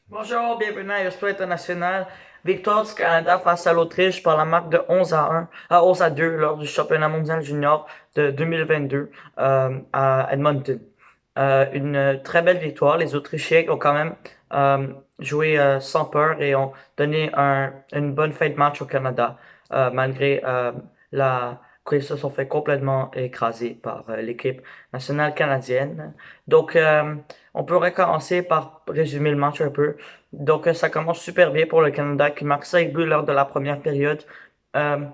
Bonjour, bienvenue à Expo International. Victoire du Canada face à l'Autriche par la marque de 11 à 2 lors du championnat mondial junior de 2022 à Edmonton. Une très belle victoire. Les Autrichiens ont quand même joué sans peur et ont donné une bonne fin de match au Canada, malgré qu'ils se sont fait complètement écraser par l'équipe nationale canadienne. Donc, on pourrait commencer par résumer le match un peu. Donc, ça commence super bien pour le Canada qui marque 5 buts lors de la première période. Euh,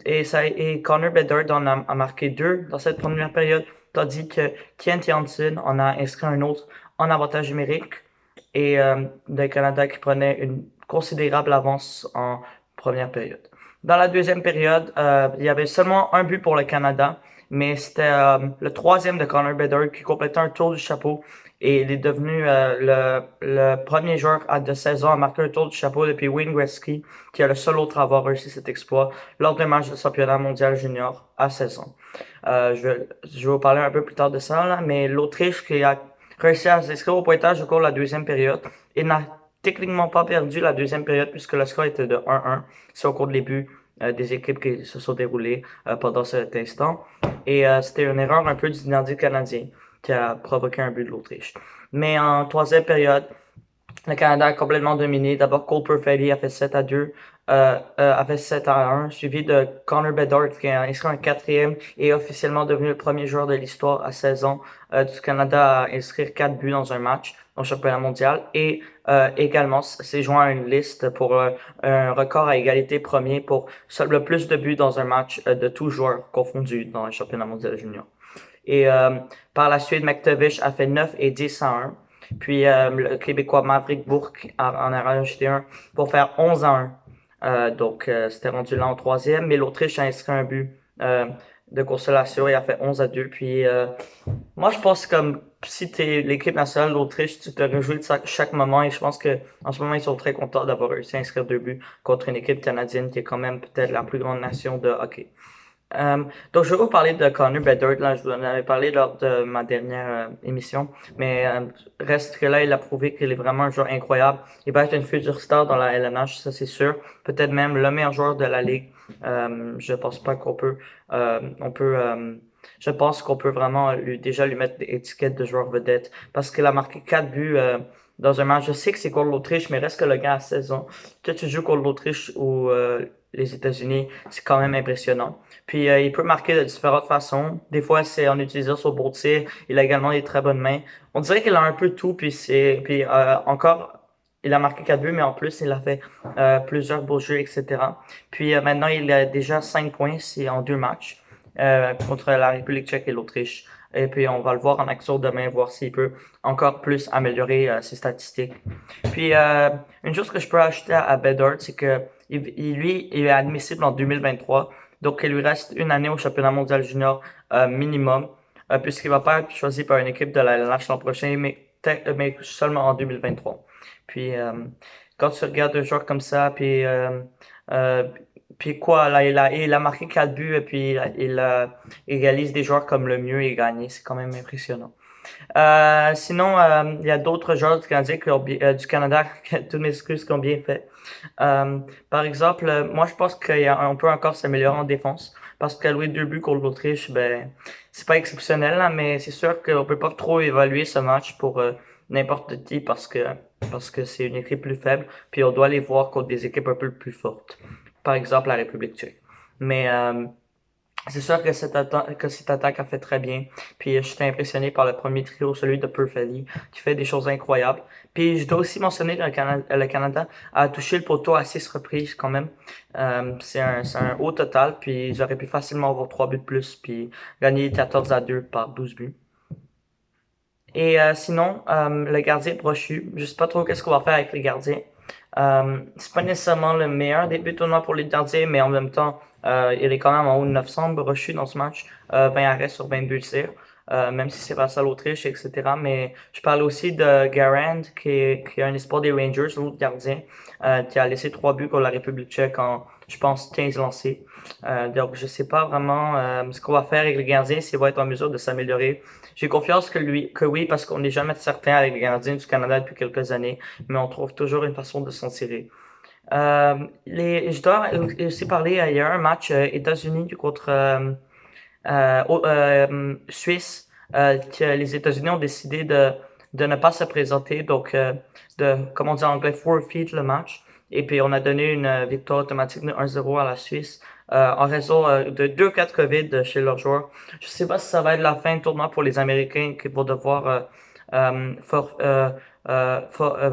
et Connor Bedard a marqué 2 dans cette première période, tandis que Kent Janssen en a inscrit un autre en avantage numérique. Et le Canada qui prenait une considérable avance en première période. Dans la deuxième période, il y avait seulement un but pour le Canada, mais c'était le troisième de Connor Bedard qui complétait un tour du chapeau et il est devenu le premier joueur de 16 ans à marquer un tour du chapeau depuis Wayne Gretzky, qui est le seul autre à avoir réussi cet exploit lors d'un match de championnat mondial junior à 16 ans. Je vais vous parler un peu plus tard de ça, là, mais l'Autriche qui a réussi à s'inscrire au pointage au cours de la deuxième période et n'a techniquement pas perdu la deuxième période puisque le score était de 1-1. C'est au cours de début des équipes qui se sont déroulées pendant cet instant. Et c'était une erreur un peu du gardien canadien qui a provoqué un but de l'Autriche. Mais en troisième période, le Canada a complètement dominé. D'abord, Cole Perfetti a fait 7 à 2, a fait 7 à 1, suivi de Connor Bedard qui a inscrit un quatrième et est officiellement devenu le premier joueur de l'histoire à 16 ans du Canada à inscrire 4 buts dans un match au championnat mondial et également s'est joint à une liste pour un record à égalité premier pour le plus de buts dans un match de tous joueurs confondus dans le championnat mondial junior. Et par la suite, McTavish a fait 9 et 10 à 1. Puis le Québécois Maverick Bourque en a rajouté un pour faire 11 à 1. Donc c'était rendu là en troisième, mais l'Autriche a inscrit un but de consolation et a fait 11 à 2. Puis moi je pense comme si t'es l'équipe nationale d'Autriche, tu te réjouis de chaque moment et je pense que en ce moment ils sont très contents d'avoir réussi à inscrire 2 buts contre une équipe canadienne qui est quand même peut-être la plus grande nation de hockey. Euh, donc, je vais vous parler de Connor Bedard. Là, je vous en avais parlé lors de ma dernière émission. Mais reste que là, il a prouvé qu'il est vraiment un joueur incroyable. Il va être une future star dans la LNH, ça c'est sûr. Peut-être même le meilleur joueur de la ligue. Je pense pas qu'on peut, on peut, je pense qu'on peut vraiment déjà lui mettre l'étiquette de joueur vedette parce qu'il a marqué 4 buts dans un match. Je sais que c'est contre l'Autriche, mais reste que le gars a 16 ans. Que tu joues contre l'Autriche ou les États-Unis, c'est quand même impressionnant. Puis il peut marquer de différentes façons. Des fois, c'est en utilisant son beau tir. Il a également des très bonnes mains. On dirait qu'il a un peu tout. Puis encore, il a marqué 4 buts, mais en plus, il a fait plusieurs beaux jeux, etc. Puis maintenant, il a déjà 5 points, c'est en 2 matchs contre la République tchèque et l'Autriche. Et puis on va le voir en action demain, voir s'il peut encore plus améliorer ses statistiques. Puis une chose que je peux ajouter à Bedard, c'est que lui, il est admissible en 2023. Donc, il lui reste une année au championnat mondial junior minimum, puisqu'il va pas être choisi par une équipe de la LNH l'an prochain, mais seulement en 2023. Puis, quand tu regardes un joueur comme ça, euh, puis quoi, là, il a marqué 4 buts, et puis il égalise des joueurs comme le mieux et gagné. C'est quand même impressionnant. Sinon, il y a d'autres joueurs du Canada du Canada, toutes mes excuses, qui ont bien fait. Par exemple, moi je pense qu'on peut encore s'améliorer en défense parce qu'à louer 2 buts contre l'Autriche, ben c'est pas exceptionnel là, mais c'est sûr qu'on peut pas trop évaluer ce match pour n'importe qui parce que c'est une équipe plus faible, puis on doit les voir contre des équipes un peu plus fortes. Par exemple, la République tchèque. Mais c'est sûr que cette attaque a fait très bien. Puis j'étais impressionné par le premier trio, celui de Perfetti, qui fait des choses incroyables. Puis je dois aussi mentionner que le Canada a touché le poteau à 6 reprises quand même. C'est un haut total, puis ils auraient pu facilement avoir 3 buts de plus, puis gagner 14 à 2 par 12 buts. Et sinon, le gardien Brochu, je sais pas trop qu'est-ce qu'on va faire avec les gardiens. C'est pas nécessairement le meilleur début de tournoi pour les gardiens, mais en même temps, il est quand même en haut de 900 Brochu dans ce match, 20 arrêts sur 22 tirs. même si c'est face à l'Autriche, etc. Mais je parle aussi de Garand, qui est un espoir des Rangers, l'autre gardien, qui a laissé 3 buts contre la République tchèque en, je pense, 15 lancés. Donc, je sais pas vraiment ce qu'on va faire avec le gardien, s'il va être en mesure de s'améliorer. J'ai confiance que oui, parce qu'on n'est jamais certain avec les gardiens du Canada depuis quelques années, mais on trouve toujours une façon de s'en tirer. Je dois aussi parler, il y a un match États-Unis contre Suisse, que les États-Unis ont décidé de ne pas se présenter, donc comme on dit en anglais, forfeit le match. Et puis on a donné une victoire automatique de 1-0 à la Suisse en raison de 2 cas de COVID chez leurs joueurs. Je sais pas si ça va être la fin du tournoi pour les Américains qui vont devoir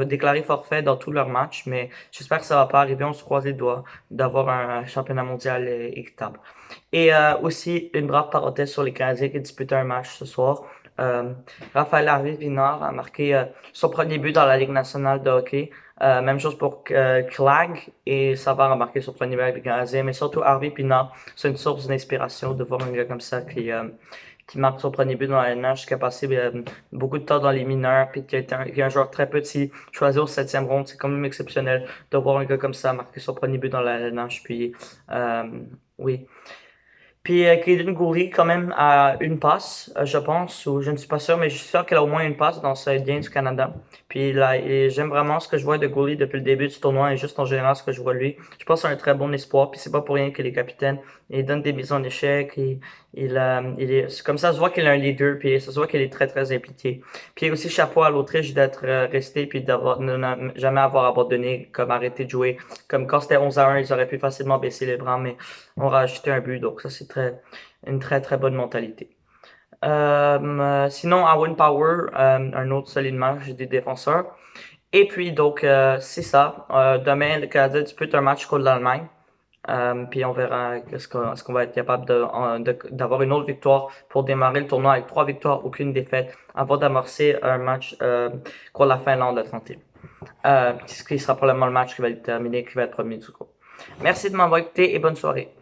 déclarer forfait dans tous leurs matchs, mais j'espère que ça va pas arriver. On se croise les doigts d'avoir un championnat mondial équitable. Et aussi, une brave parenthèse sur les Canadiens qui disputent un match ce soir. Raphaël Harvey-Pinard a marqué son premier but dans la Ligue nationale de hockey. Même chose pour Clag et Savard a marqué son premier but avec les Canadiens, mais surtout Harvey-Pinard, c'est une source d'inspiration de voir un gars comme ça qui marque son premier but dans la LNH, qui a passé beaucoup de temps dans les mineurs, puis qui est un joueur très petit, choisi au 7e ronde. C'est quand même exceptionnel de voir un gars comme ça marquer son premier but dans la LNH. Puis, oui. Puis Kaden Goury, quand même, a une passe, je pense, ou je ne suis pas sûr, mais je suis sûr qu'elle a au moins une passe dans ce game du Canada. Puis là, et j'aime vraiment ce que je vois de Goury depuis le début du tournoi et juste en général ce que je vois de lui. Je pense que c'est un très bon espoir, puis c'est pas pour rien qu'il est capitaine. Il donne des mises en échec, c'est comme ça, se voit qu'il est un leader, puis ça se voit qu'il est très très impliqué. Puis aussi chapeau à l'Autriche d'être resté, puis d'avoir ne jamais avoir abandonné, comme arrêté de jouer. Comme quand c'était 11-1, ils auraient pu facilement baisser les bras, mais on a rajouté un but, donc ça c'est une très très bonne mentalité. Sinon, à Wind Power, un autre solide match des défenseurs. Et puis donc c'est ça. Demain, le Canada dispute un match contre l'Allemagne. Puis on verra est-ce qu'on va être capable d'avoir une autre victoire pour démarrer le tournoi avec 3 victoires, aucune défaite, avant d'amorcer un match contre la Finlande le 31. Ce qui sera probablement le match qui va être terminé, qui va être premier du groupe. Merci de m'avoir écouté et bonne soirée.